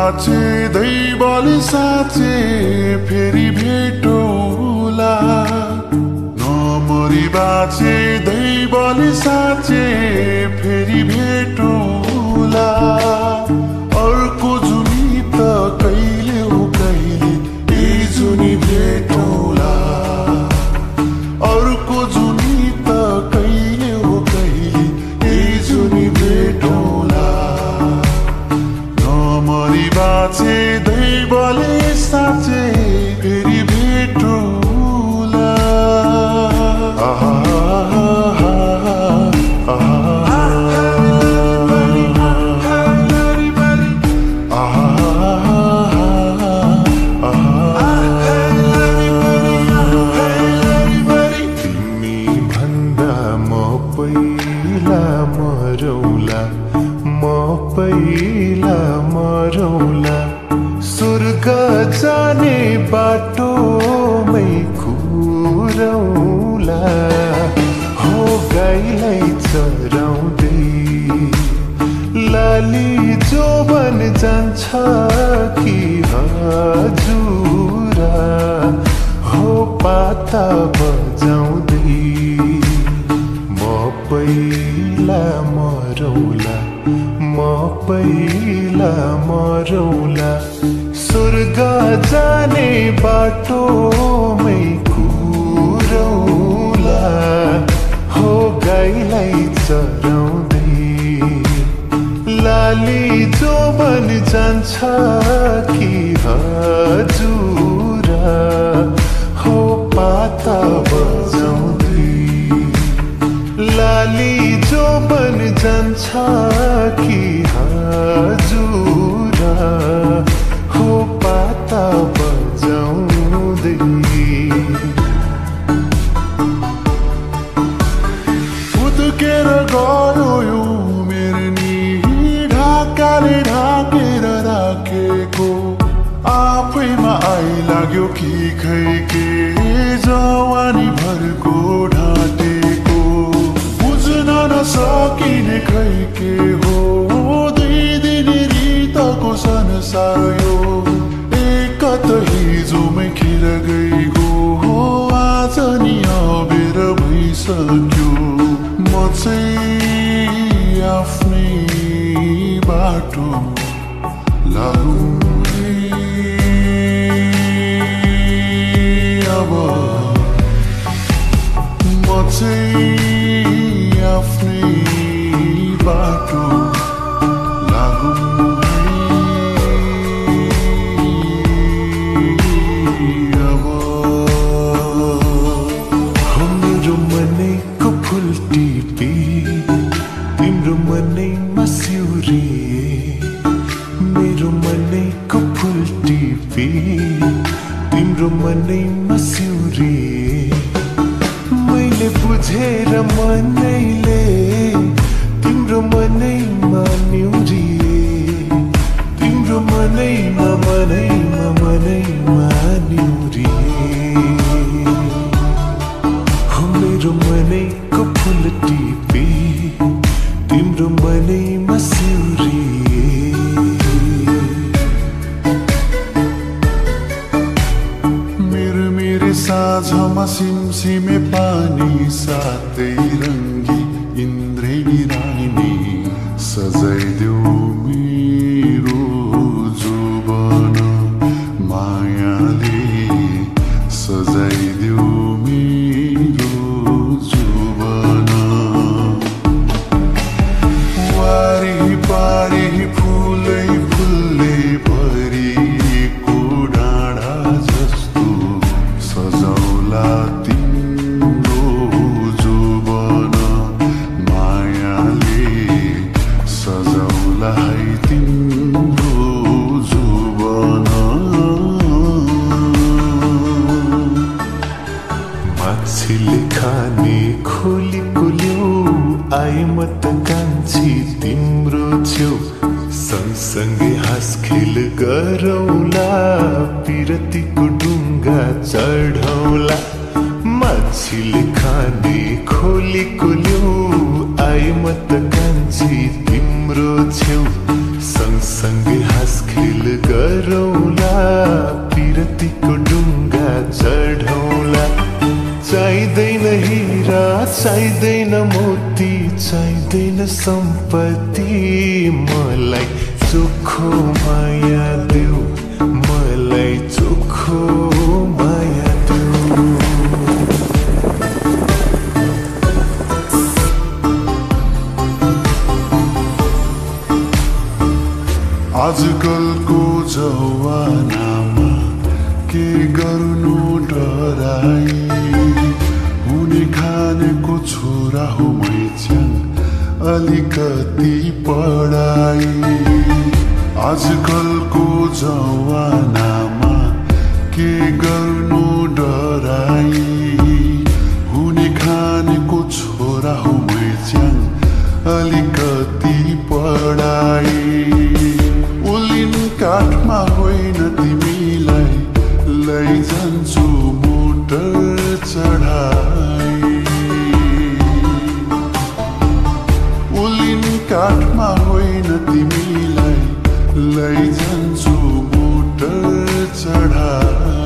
बाचे दैवले साँचे फेरि भेटौला नमरी बाचे दैवले साँचे फेरि भेटौला अर्को जुनी त कहिले हो कहिले यही जुनी भेटौला अर्को जुनी त कहिले हो कहिले यही जुनी भेटौला नमरी बाचे दैवले साँचे फेरि भेटौला पहिला मरौला स्वर्ग जाने बाटोमै खुरौला हो गाईलाई चराउँदै लाली जोबन जान्छ कि हजुरा हो पाता बजाउँदै म पहिला मरौला म पहिला मरौला स्वर्ग जाने बाटोमै खुरौला हो गाईलाई चराउँदै लाली जोबन जान्छ कि हजुरा हो पाता बजाउँदै लाली जोबन जान्छ कि हजुरा हो पाता बजाउँदै उद्केर गयो यो मेरो नि ढाकाले ढाकेर राखेको आफैमा आइलाग्यो कि खै के जवानी भरको ढाटेको बुझ्न नसकिने खै के हो दुई दिन रितको संसार यो एकत हिजोमै खेर गएको हो आज नि अबेर भइसक्यो म चाहिँ आफ्नै बाटो लागौँ अब म चाहिँ आफ्नै बाटो लागौँ अब हो मेरो मनैको फुल टिपी तिम्रो मनैमा सिउरिए मेरो मनैको फुल टिपी तिम्रो मनैमा सिउरिए मैले बुझेर मनैले तिम्रो मनैमा निउरिए तिम्रो मनैमा मनैमा मनैमा निउरिए हो मेरो मनैको फुल टिपी तिम्रो मनैमा सिउरिए मेरो साँझमा सिमसिमे पानी साथै रङ्गी इन्द्रेणी रानी सजाइदेऊ मेरो जोबन मायाले सजाइदेऊ मेरो जोबन वारी पारी फुलै फुलले भरिएको डाँडा जस्तो सजाउला तिम्रो जोबन मायाले सजाउला है तिम्रो जोबन माछीले खाने खोली कुल्यो आए म त कान्छी तिम्रो छेउ सँगसँगै हाँसखेल गरौला पिरतीको ढुङ्गा चढौला माछीले खाने खोली कुल्यो आए म त कान्छी तिम्रो छेउ सँगसँगै हाँसखेल चाहिँदैन मोती चाहिँदैन सम्पत्ति मलाई चोखो माया देऊ मलाई चोखो माया देऊ आजकलको जवानामा के गर्नु डराई हुने खानेको छोरा हो मैच्याङ अलिकति पढाई आजकलको जवानामा के गर्नु डराई हुने खानेको छोरा हो मैच्याङ अलिकति पढाई उलिन काठमा होइन तिमीलाई लैजान्छु मोटर चढाई उलिन काठमा होइन तिमीलाई लैजान्छु मोटर चढाई